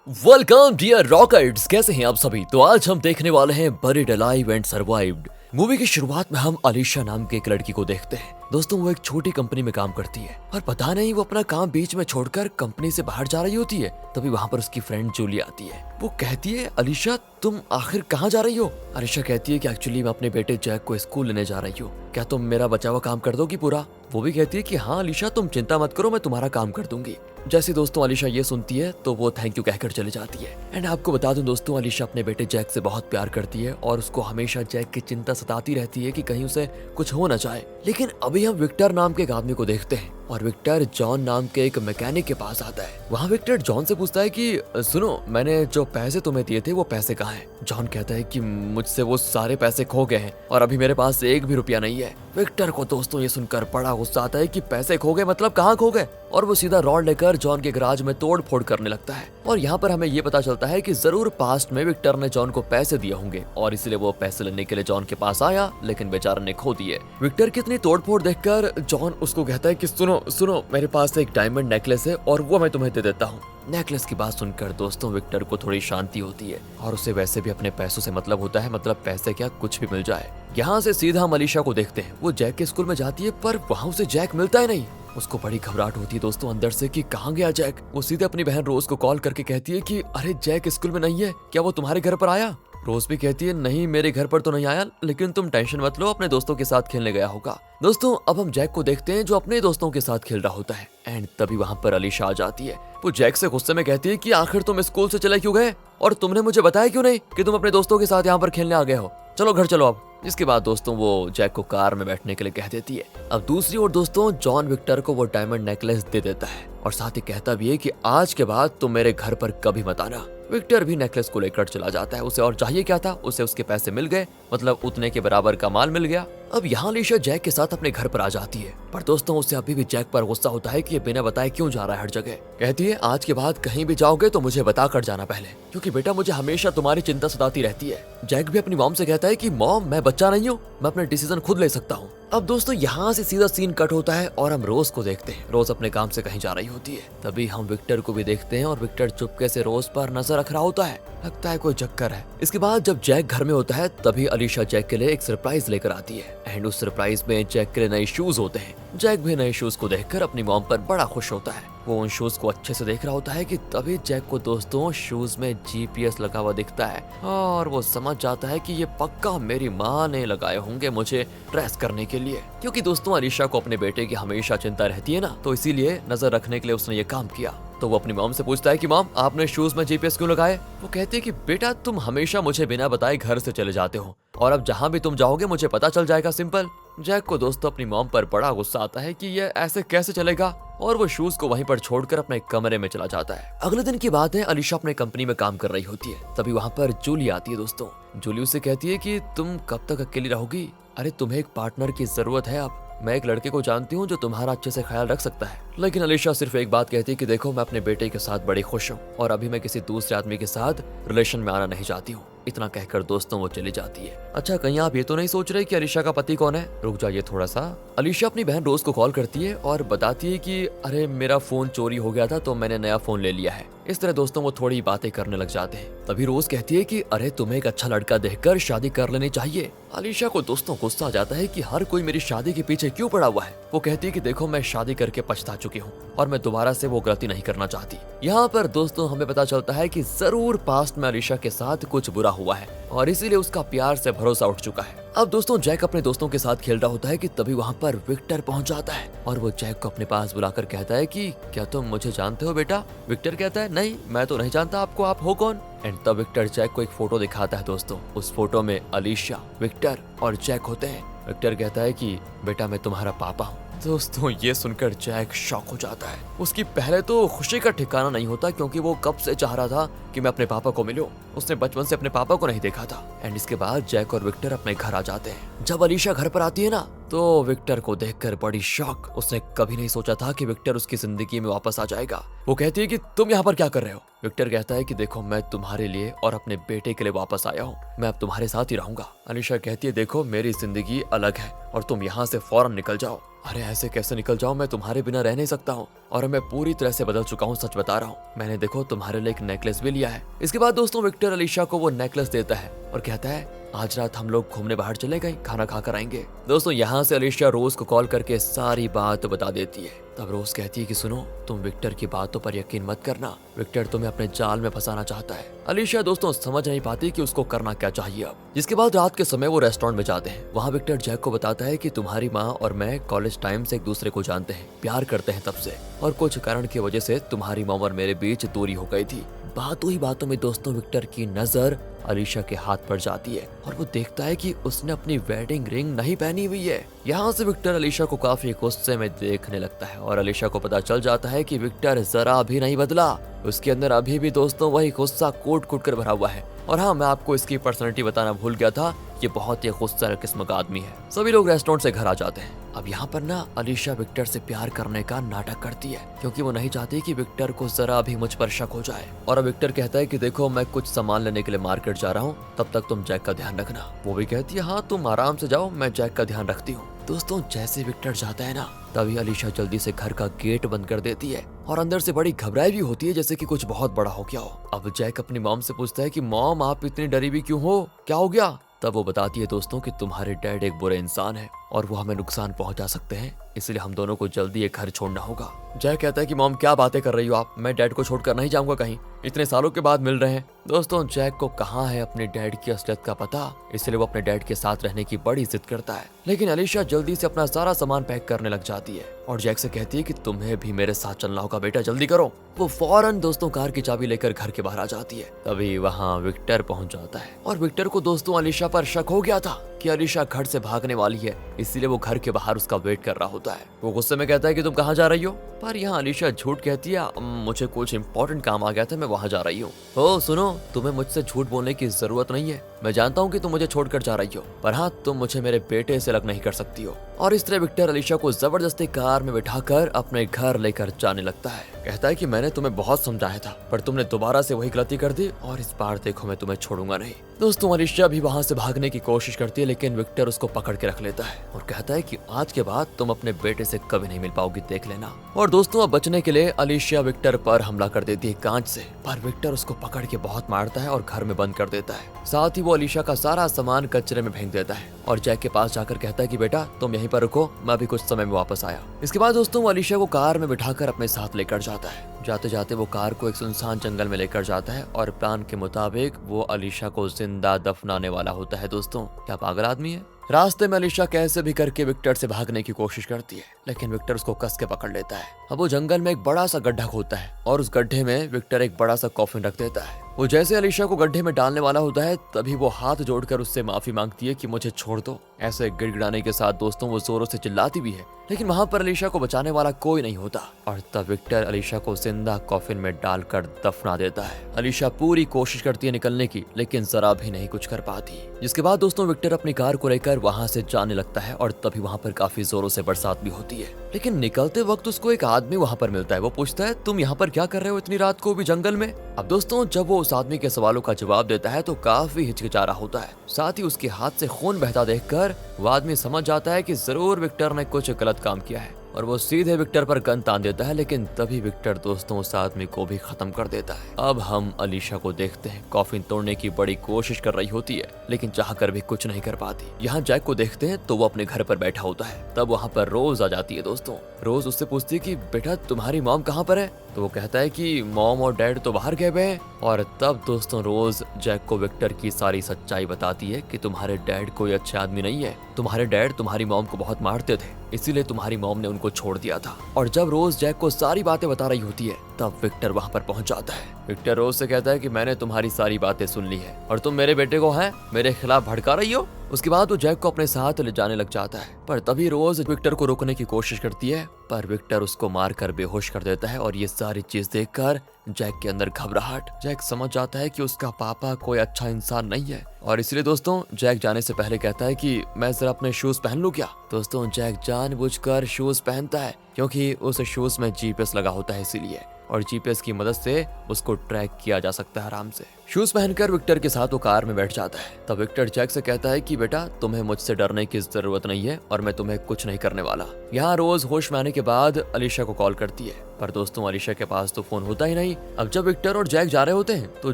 Welcome dear rockets, कैसे हैं आप सभी। तो आज हम देखने वाले हैं buried alive and survived. Movie की शुरुआत में हम अलीशा नाम की एक लड़की को देखते हैं। दोस्तों, वो एक छोटी कंपनी में काम करती है और पता नहीं वो अपना काम बीच में छोड़कर कंपनी से बाहर जा रही होती है। तभी वहाँ पर उसकी फ्रेंड जूली आती है। वो कहती है, अलीशा तुम आखिर कहाँ जा रही हो। अलीशा कहती है कि एक्चुअली मैं अपने बेटे जैक को स्कूल लेने जा रही हूँ, क्या तुम मेरा बचा हुआ काम कर दोगी पूरा। वो भी कहती है कि हाँ अलीशा, तुम चिंता मत करो, मैं तुम्हारा काम कर दूंगी। जैसे दोस्तों अलीशा ये सुनती है तो वो थैंक यू कहकर चली जाती है। एंड आपको बता दूं दोस्तों, अलीशा अपने बेटे जैक से बहुत प्यार करती है और उसको हमेशा जैक की चिंता सताती रहती है कि कहीं उसे कुछ हो न जाए। लेकिन अभी हम विक्टर नाम के एक आदमी को देखते हैं और विक्टर जॉन नाम के एक मैकेनिक के पास आता है। वहाँ विक्टर जॉन से पूछता है कि सुनो, मैंने जो पैसे तुम्हें दिए थे वो पैसे कहाँ हैं। जॉन कहता है कि मुझसे वो सारे पैसे खो गए हैं और अभी मेरे पास एक भी रुपया नहीं है। विक्टर को दोस्तों ये सुनकर बड़ा गुस्सा आता है कि पैसे खो गए, मतलब कहाँ खो गए। और वो सीधा रॉड लेकर जॉन के गैराज में तोड़ फोड़ करने लगता है। और यहाँ पर हमें ये पता चलता है कि जरूर पास्ट में विक्टर ने जॉन को पैसे दिए होंगे और इसलिए वो पैसे लेने के लिए जॉन के पास आया, लेकिन बेचारा ने खो दिए। विक्टर की इतनी तोड़ फोड़ देखकर जॉन उसको कहता है कि सुनो सुनो, मेरे पास एक डायमंड नेकलेस है और वो मैं तुम्हें दे देता हूँ। नेकलेस की बात सुनकर दोस्तों विक्टर को थोड़ी शांति होती है और उसे वैसे भी अपने पैसों से मतलब होता है, मतलब पैसे क्या कुछ भी मिल जाए। यहाँ से सीधा हम अलीशा को देखते हैं। वो जैक के स्कूल में जाती है पर वहाँ उसे जैक मिलता ही नहीं। उसको बड़ी घबराहट होती है दोस्तों अंदर से कि कहाँ गया जैक। वो सीधे अपनी बहन रोज को कॉल करके कहती है कि अरे जैक स्कूल में नहीं है, क्या वो तुम्हारे घर पर आया। रोज भी कहती है नहीं, मेरे घर पर तो नहीं आया, लेकिन तुम टेंशन मत लो, अपने दोस्तों के साथ खेलने गया होगा। दोस्तों अब हम जैक को देखते हैं जो अपने दोस्तों के साथ खेल रहा होता है। एंड तभी वहाँ पर अलीशा आ जाती है। वो जैक से गुस्से में कहती है कि आखिर तुम स्कूल से चले क्यों गए और तुमने मुझे बताया क्यों नहीं कि तुम अपने दोस्तों के साथ यहाँ पर खेलने आ गए हो। चलो घर चलो अब। इसके बाद दोस्तों वो जैक को कार में बैठने के लिए कह देती है। अब दूसरी ओर दोस्तों जॉन विक्टर को वो डायमंड नेकलेस दे देता है और साथ ही कहता भी है कि आज के बाद तुम मेरे घर पर कभी मत आना। विक्टर भी नेकलेस को लेकर चला जाता है। उसे और चाहिए क्या था, उसे उसके पैसे मिल गए, मतलब उतने के बराबर का माल मिल गया। अब यहाँ अलीशा जैक के साथ अपने घर पर आ जाती है, पर दोस्तों उसे अभी भी जैक पर गुस्सा होता है कि ये बिना बताए क्यों जा रहा है हर जगह। कहती है आज के बाद कहीं भी जाओगे तो मुझे बता कर जाना पहले, क्योंकि बेटा मुझे हमेशा तुम्हारी चिंता सताती रहती है। जैक भी अपनी मॉम से कहता है कि मॉम मैं बच्चा नहीं हूँ, मैं अपने डिसीजन खुद ले सकता हूँ। अब दोस्तों यहाँ से सीधा सीन कट होता है और हम रोज को देखते हैं। रोज अपने काम से कहीं जा रही होती है। तभी हम विक्टर को भी देखते हैं और विक्टर चुपके से रोज पर नजर रख रहा होता है। लगता है कोई चक्कर है। इसके बाद जब जैक घर में होता है तभी अलीशा जैक के लिए एक सरप्राइज लेकर आती है। एंड उस सरप्राइज में जैक के लिए नए शूज होते हैं। जैक भी नए शूज को देखकर अपनी मॉम पर बड़ा खुश होता है। वो उन शूज को अच्छे से देख रहा होता है कि तभी जैक को दोस्तों शूज में GPS लगा हुआ दिखता है और वो समझ जाता है कि ये पक्का मेरी माँ ने लगाए होंगे मुझे ट्रेस करने के लिए, क्योंकि दोस्तों अलीशा को अपने बेटे की हमेशा चिंता रहती है ना, तो इसीलिए नजर रखने के लिए उसने ये काम किया। तो वो अपनी मॉम से पूछता है कि मॉम आपने शूज में GPS क्यों लगाए। वो कहती है कि बेटा तुम हमेशा मुझे बिना बताए घर से चले जाते हो और अब जहाँ भी तुम जाओगे मुझे पता चल जाएगा, सिंपल। जैक को दोस्तों अपनी मॉम पर बड़ा गुस्सा आता है कि ये ऐसे कैसे चलेगा और वो शूज को वहीं पर छोड़कर अपने कमरे में चला जाता है। अगले दिन की बात है, अलीशा अपने कंपनी में काम कर रही होती है। तभी वहाँ पर जूली आती है। दोस्तों जूली उससे कहती है कि तुम कब तक अकेली रहोगी, अरे तुम्हें एक पार्टनर की जरूरत है। अब मैं एक लड़के को जानती हूँ जो तुम्हारा अच्छे से ख्याल रख सकता है। लेकिन अलीशा सिर्फ एक बात कहती है कि देखो मैं अपने बेटे के साथ बड़ी खुश हूँ और अभी मैं किसी दूसरे आदमी के साथ रिलेशन में आना नहीं चाहती हूँ। इतना कहकर दोस्तों वो चली जाती है। अच्छा कहीं आप ये तो नहीं सोच रहे कि अलीशा का पति कौन है। रुक जाइए थोड़ा सा। अलीशा अपनी बहन रोज को कॉल करती है और बताती है कि अरे मेरा फोन चोरी हो गया था तो मैंने नया फोन ले लिया है। इस तरह दोस्तों वो थोड़ी बातें करने लग जाते हैं। तभी रोज कहती है कि अरे तुम्हें एक अच्छा लड़का देखकर शादी कर लेनी चाहिए। अलीशा को दोस्तों गुस्सा आ जाता है कि हर कोई मेरी शादी के पीछे क्यों पड़ा हुआ है। वो कहती है कि देखो मैं शादी करके पछता चुकी हूँ और मैं दोबारा से वो गलती नहीं करना चाहती। यहाँ पर दोस्तों हमें पता चलता है कि जरूर पास्ट में अलीशा के साथ कुछ बुरा हुआ है और इसीलिए उसका प्यार से भरोसा उठ चुका है। अब दोस्तों जैक अपने दोस्तों के साथ खेल रहा होता है कि तभी वहाँ पर विक्टर पहुँच जाता है और वो जैक को अपने पास बुलाकर कहता है कि क्या तुम मुझे जानते हो बेटा। विक्टर कहता है नहीं मैं तो नहीं जानता आपको, आप हो कौन। एंड तब विक्टर जैक को एक फोटो दिखाता है। दोस्तों उस फोटो में अलीशा, विक्टर और जैक होते हैं। विक्टर कहता है कि बेटा मैं तुम्हारा पापा हूँ। दोस्तों ये सुनकर जैक शॉक हो जाता है। उसकी पहले तो खुशी का ठिकाना नहीं होता क्योंकि वो कब से चाह रहा था कि मैं अपने पापा को मिलूं। उसने बचपन से अपने पापा को नहीं देखा था। एंड इसके बाद जैक और विक्टर अपने घर आ जाते हैं। जब अलीशा घर पर आती है ना तो विक्टर को देखकर बड़ी शॉक। उसने कभी नहीं सोचा था कि विक्टर उसकी जिंदगी में वापस आ जाएगा। वो कहती है कि तुम यहाँ पर क्या कर रहे हो। विक्टर कहता है कि देखो मैं तुम्हारे लिए और अपने बेटे के लिए वापस आया हूँ, मैं अब तुम्हारे साथ ही रहूंगा। अलीशा कहती है देखो मेरी जिंदगी अलग है और तुम यहाँ से फौरन निकल जाओ। अरे ऐसे कैसे निकल जाऊं, मैं तुम्हारे बिना रह नहीं सकता हूँ। और मैं पूरी तरह से बदल चुका हूँ, सच बता रहा हूँ। मैंने देखो तुम्हारे लिए एक नेकलेस भी लिया है। इसके बाद दोस्तों विक्टर अलीशा को वो नेकलेस देता है और कहता है आज रात हम लोग घूमने बाहर चले गए, खाना खा कर आएंगे। दोस्तों यहाँ से अलीशा रोज को कॉल करके सारी बात बता देती है। तब रोज कहती है कि सुनो, तुम विक्टर की बातों पर यकीन मत करना, विक्टर तुम्हें अपने जाल में फंसाना चाहता है। अलीशा दोस्तों समझ नहीं पाती कि उसको करना क्या चाहिए अब। जिसके बाद रात के समय वो रेस्टोरेंट में जाते हैं। वहाँ विक्टर जैक को बताता है कि तुम्हारी माँ और मैं कॉलेज टाइम से एक दूसरे को जानते हैं, प्यार करते हैं तब से, और कुछ कारण की वजह से तुम्हारी माँ और मेरे बीच दूरी हो गई थी। बातों ही बातों में दोस्तों विक्टर की नजर अलीशा के हाथ पर जाती है और वो देखता है कि उसने अपनी वेडिंग रिंग नहीं पहनी हुई है। यहाँ से विक्टर अलीशा को काफी गुस्से में देखने लगता है और अलीशा को पता चल जाता है कि विक्टर जरा भी नहीं बदला। उसके अंदर अभी भी दोस्तों वही गुस्सा कूट कूट कर भरा हुआ है। और हाँ, मैं आपको इसकी पर्सनैलिटी बताना भूल गया था, ये बहुत ही गुस्सा किस्म का आदमी है। सभी लोग रेस्टोरेंट से घर आ जाते हैं। अब यहाँ पर ना अलीशा विक्टर से प्यार करने का नाटक करती है क्योंकि वो नहीं चाहती कि विक्टर को जरा भी मुझ पर शक हो जाए। और अब विक्टर कहता है कि देखो मैं कुछ सामान लेने के लिए मार्केट जा रहा हूँ, तब तक तुम जैक का ध्यान रखना। वो भी कहती है हाँ तुम आराम से जाओ, मैं जैक का ध्यान रखती हूँ। दोस्तों जैसे विक्टर जाता है ना, तभी अलीशा जल्दी से घर का गेट बंद कर देती है और अंदर से बड़ी घबराई भी होती है जैसे कि कुछ बहुत बड़ा हो गया हो। अब जैक अपनी मॉम से पूछता है कि मॉम आप इतनी डरी हुई क्यों हो, क्या हो गया? तब वो बताती है दोस्तों कि तुम्हारे डैड एक बुरे इंसान है और वो हमें नुकसान पहुंचा सकते हैं, इसलिए हम दोनों को जल्दी ये घर छोड़ना होगा। जैक कहता है कि मॉम क्या बातें कर रही हो आप, मैं डैड को छोड़कर नहीं जाऊंगा कहीं, इतने सालों के बाद मिल रहे हैं। दोस्तों जैक को कहाँ है अपने डैड की असलियत का पता, इसलिए वो अपने डैड के साथ रहने की बड़ी जिद करता है। लेकिन अलीशा जल्दी से अपना सारा सामान पैक करने लग जाती है और जैक से कहती है कि तुम्हें भी मेरे साथ चलना होगा बेटा, जल्दी करो। वो फौरन दोस्तों कार की चाबी लेकर घर के बाहर आ जाती है। तभी वहाँ विक्टर पहुंच जाता है और विक्टर को दोस्तों अलीशा पर शक हो गया था कि अलीशा घर से भागने वाली है, इसलिए वो घर के बाहर उसका वेट कर रहा होता है। वो गुस्से में कहता है कि तुम कहाँ जा रही हो, पर यहाँ अलीशा झूठ कहती है मुझे कुछ इंपॉर्टेंट काम आ गया था, मैं वहाँ जा रही हूँ। ओ सुनो, तुम्हें मुझसे झूठ बोलने की जरूरत नहीं है, मैं जानता हूँ कि तुम मुझे छोड़कर जा रही हो, पर हाँ तुम मुझे मेरे बेटे से अलग नहीं कर सकती हो। और इस तरह विक्टर अलीशा को जबरदस्ती कार में बिठाकर अपने घर लेकर जाने लगता है। कहता है कि मैंने तुम्हें बहुत समझाया था, पर तुमने दोबारा से वही गलती कर दी और इस बार देखो मैं तुम्हें छोड़ूंगा नहीं। दोस्तों अलीशा भी वहाँ से भागने की कोशिश करती है, लेकिन विक्टर उसको पकड़ के रख लेता है और कहता है कि आज के बाद तुम अपने बेटे से कभी नहीं मिल पाओगी, देख लेना। और दोस्तों अब बचने के लिए अलीशा विक्टर पर हमला कर देती है कांच से, पर विक्टर उसको पकड़ के बहुत मारता है और घर में बंद कर देता है। साथ ही वो अलीशा का सारा सामान कचरे में फेंक देता है और जैक के पास जाकर कहता है कि बेटा तुम यहीं पर रुको, मैं अभी कुछ समय में वापस आया। इसके बाद दोस्तों वो अलीशा को कार में बिठाकर अपने साथ लेकर जाता है। जाते जाते वो कार को एक सुनसान जंगल में लेकर जाता है और प्लान के मुताबिक वो अलीशा को जिंदा दफनाने वाला होता है। दोस्तों क्या पागल आदमी है। रास्ते में अलीशा कैसे भी करके विक्टर से भागने की कोशिश करती है, लेकिन विक्टर उसको कस के पकड़ लेता है। अब वो जंगल में एक बड़ा सा गड्ढा खोदता है और उस गड्ढे में विक्टर एक बड़ा सा कॉफिन रख देता है। वो जैसे अलीशा को गड्ढे में डालने वाला होता है, तभी वो हाथ जोड़कर उससे माफी मांगती है कि मुझे छोड़ दो। ऐसे गिड़गिड़ाने के साथ दोस्तों वो जोरों से चिल्लाती भी है, लेकिन वहाँ पर अलीशा को बचाने वाला कोई नहीं होता और तब विक्टर अलीशा को जिंदा कॉफिन में डालकर दफना देता है। अलीशा पूरी कोशिश करती है निकलने की, लेकिन जरा भी नहीं कुछ कर पाती। जिसके बाद दोस्तों विक्टर अपनी कार को लेकर वहाँ से जाने लगता है और तभी वहाँ पर काफी जोरों से बरसात भी होती है। लेकिन निकलते वक्त उसको एक आदमी वहाँ पर मिलता है। वो पूछता है तुम यहाँ पर क्या कर रहे हो इतनी रात को भी जंगल में। अब दोस्तों जब वो उस आदमी के सवालों का जवाब देता है तो काफी हिचकिचा रहा होता है। साथ ही उसके हाथ से खून बहता देखकर वो आदमी समझ जाता है कि जरूर विक्टर ने कुछ गलत काम किया है और वो सीधे विक्टर पर गन तान देता है। लेकिन तभी विक्टर दोस्तों उस आदमी को भी खत्म कर देता है। अब हम अलीशा को देखते हैं, कॉफिन तोड़ने की बड़ी कोशिश कर रही होती है, लेकिन चाहकर भी कुछ नहीं कर पाती। यहाँ जैक को देखते हैं तो वो अपने घर पर बैठा होता है। तब वहाँ पर रोज आ जाती है। दोस्तों रोज उससे पूछती है कि बेटा तुम्हारी मॉम कहाँ पर है। तो वो कहता है कि मॉम और डैड तो बाहर गए हुए हैं। और तब दोस्तों रोज जैक को विक्टर की सारी सच्चाई बताती है कि तुम्हारे डैड कोई अच्छे आदमी नहीं है, तुम्हारे डैड तुम्हारी मॉम को बहुत मारते थे, इसीलिए तुम्हारी मॉम ने उनको छोड़ दिया था। और जब रोज जैक को सारी बातें बता रही होती है तब विक्टर वहाँ पर पहुँच जाता है। विक्टर रोज से कहता है कि मैंने तुम्हारी सारी बातें सुन ली है और तुम मेरे बेटे को हैं मेरे खिलाफ भड़का रही हो। उसके बाद वो जैक को अपने साथ ले जाने लग जाता है, पर तभी रोज विक्टर को रोकने की कोशिश करती है, पर विक्टर उसको मारकर बेहोश कर देता है। और ये सारी चीज देखकर जैक के अंदर घबराहट। जैक समझ जाता है कि उसका पापा कोई अच्छा इंसान नहीं है और इसलिए दोस्तों जैक जाने से पहले कहता है कि मैं जरा अपने शूज पहन लूं क्या। दोस्तों जैक जानबूझकर शूज पहनता है क्योंकि उस शूज में जीपीएस लगा होता है इसीलिए, और जीपीएस की मदद से उसको ट्रैक किया जा सकता है आराम से। शूज पहनकर विक्टर के साथ वो कार में बैठ जाता है। तब विक्टर जैक से कहता है कि बेटा तुम्हें मुझसे डरने की जरूरत नहीं है और मैं तुम्हें कुछ नहीं करने वाला। यहाँ रोज होश में आने के बाद अलीशा को कॉल करती है पर दोस्तों अलीशा के पास तो फोन होता ही नहीं। अब जब विक्टर और जैक जा रहे होते हैं तो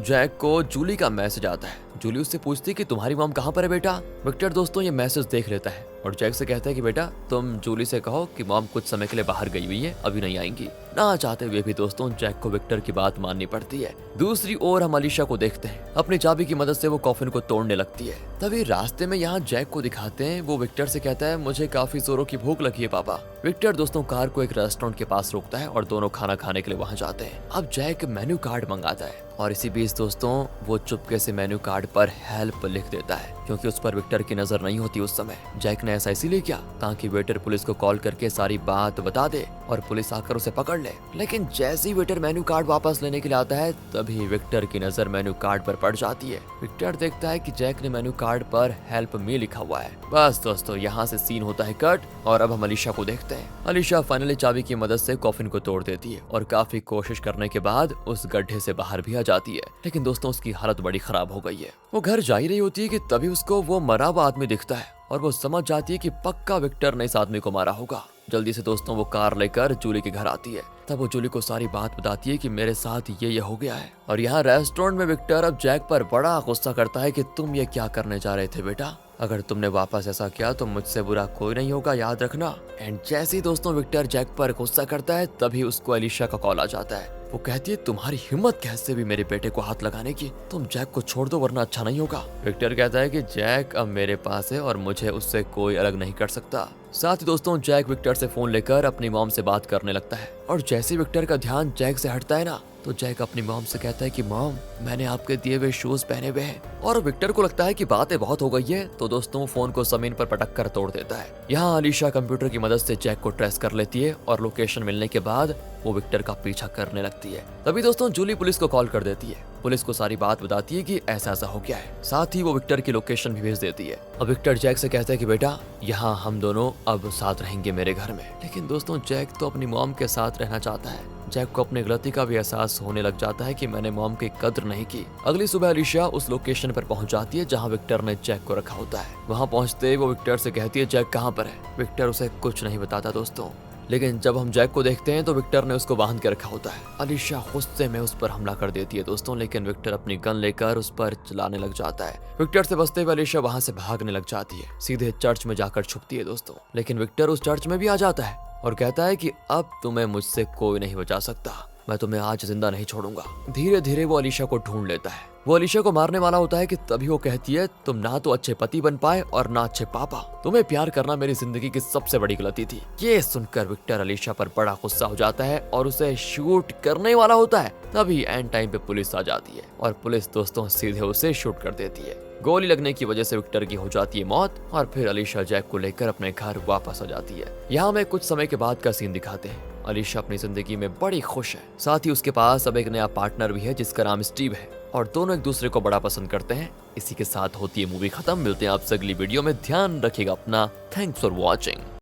जैक को जूली का मैसेज आता है। जूली उससे पूछती है कि तुम्हारी मॉम कहाँ पर है बेटा। विक्टर दोस्तों ये मैसेज देख लेता है और जैक से कहता है कि बेटा तुम जूली से कहो कि मॉम कुछ समय के लिए बाहर गई हुई है, अभी नहीं आएंगी। ना चाहते हुए भी दोस्तों जैक को विक्टर की बात माननी पड़ती है। दूसरी ओर हम अलीशा को देखते हैं, अपनी चाबी की मदद से वो कॉफिन को तोड़ने लगती है। तभी रास्ते में यहाँ जैक को दिखाते हैं, वो विक्टर से कहता है मुझे काफी जोरों की भूख लगी है पापा। विक्टर दोस्तों कार को एक रेस्टोरेंट के पास रोकता है और दोनों खाना खाने के लिए वहाँ जाते हैं। अब जैक मेन्यू कार्ड मंगाता है और इसी बीच दोस्तों वो चुपके से मेन्यू कार्ड पर हेल्प लिख देता है, क्योंकि उस पर विक्टर की नजर नहीं होती उस समय। जैक ने ऐसा इसीलिए किया ताकि वेटर पुलिस को कॉल करके सारी बात बता दे और पुलिस आकर उसे पकड़ ले। लेकिन जैसे ही वेटर मेन्यू कार्ड वापस लेने के लिए आता है तभी विक्टर की नजर मेन्यू कार्ड पर पड़ जाती है। विक्टर देखता है कि जैक ने मेन्यू कार्ड पर हेल्प मी लिखा हुआ है। बस दोस्तों यहाँ से सीन होता है कट और अब हम अलीशा को देखते हैं। अलीशा फाइनली चाबी की मदद से कॉफिन को तोड़ देती है और काफी कोशिश करने के बाद उस गड्ढे से बाहर भी आ जाती है। लेकिन दोस्तों उसकी हालत बड़ी खराब हो गई है। वो घर जा ही रही होती है कि तभी उसको वो मरा हुआ आदमी दिखता है और वो समझ जाती है कि पक्का विक्टर ने इस आदमी को मारा होगा। जल्दी से दोस्तों वो कार लेकर जूली के घर आती है। तब वो जूली को सारी बात बताती है कि मेरे साथ ये हो गया है। और यहाँ रेस्टोरेंट में विक्टर अब जैक पर बड़ा गुस्सा करता है कि तुम ये क्या करने जा रहे थे बेटा, अगर तुमने वापस ऐसा किया तो मुझसे बुरा कोई नहीं होगा, याद रखना। एंड जैसे ही दोस्तों विक्टर जैक पर गुस्सा करता है तभी उसको अलीशा का कॉल आ जाता है। वो कहती है तुम्हारी हिम्मत कैसे भी मेरे बेटे को हाथ लगाने की, तुम जैक को छोड़ दो वरना अच्छा नहीं होगा। विक्टर कहता है कि जैक अब मेरे पास है और मुझे उससे कोई अलग नहीं कर सकता। साथ ही दोस्तों जैक विक्टर से फोन लेकर अपनी मॉम से बात करने लगता है और जैसे विक्टर का ध्यान जैक से हटता है ना तो जैक अपनी मॉम से कहता है कि मॉम मैंने आपके दिए हुए शूज पहने हुए हैं। और विक्टर को लगता है कि बातें बहुत हो गई है तो दोस्तों फोन को जमीन पर पटक कर तोड़ देता है। यहाँ अलीशा कंप्यूटर की मदद से जैक को ट्रेस कर लेती है और लोकेशन मिलने के बाद वो विक्टर का पीछा करने लगती है। तभी दोस्तों जूली पुलिस को कॉल कर देती है। पुलिस को सारी बात बताती है कि ऐसा ऐसा हो गया है। साथ ही वो विक्टर की लोकेशन भी भेज देती है। अब विक्टर जैक से कहता है कि बेटा यहाँ हम दोनों अब साथ रहेंगे मेरे घर में। लेकिन दोस्तों जैक तो अपनी मॉम के साथ रहना चाहता है। जैक को अपनी गलती का भी एहसास होने लग जाता है कि मैंने मॉम की कद्र नहीं की। अगली सुबह अलीशा उस लोकेशन पर पहुंच जाती है जहां विक्टर ने जैक को रखा होता है। वहां पहुंचते ही वो विक्टर से कहती है जैक कहां पर है। विक्टर उसे कुछ नहीं बताता दोस्तों। लेकिन जब हम जैक को देखते हैं तो विक्टर ने उसको बांध के रखा होता है। अलीशा गुस्से में उस पर हमला कर देती है दोस्तों, लेकिन विक्टर अपनी गन लेकर उस पर चलाने लग जाता है। विक्टर से बचते हुए अलीशा वहां से भागने लग जाती है, सीधे चर्च में जाकर छुपती है दोस्तों। लेकिन विक्टर उस चर्च में भी आ जाता है और कहता है कि अब तुम्हें मुझसे कोई नहीं बचा सकता, मैं तुम्हें आज जिंदा नहीं छोड़ूंगा। धीरे धीरे वो अलीशा को ढूंढ लेता है। वो अलीशा को मारने वाला होता है कि तभी वो कहती है तुम ना तो अच्छे पति बन पाए और ना अच्छे पापा, तुम्हें प्यार करना मेरी जिंदगी की सबसे बड़ी गलती थी। ये सुनकर विक्टर अलीशा पर बड़ा गुस्सा हो जाता है और उसे शूट करने वाला होता है। तभी एंड टाइम पे पुलिस आ जाती है और पुलिस दोस्तों सीधे उसे शूट कर देती है। गोली लगने की वजह से विक्टर की हो जाती है मौत और फिर अलीशा जैक को लेकर अपने घर वापस आ जाती है। यहाँ में कुछ समय के बाद का सीन दिखाते हैं। अलीशा अपनी जिंदगी में बड़ी खुश है। साथ ही उसके पास अब एक नया पार्टनर भी है जिसका नाम स्टीव है और दोनों एक दूसरे को बड़ा पसंद करते हैं। इसी के साथ होती है मूवी खत्म। मिलते हैं आपसे अगली वीडियो में। ध्यान रखिएगा अपना। Thanks for watching.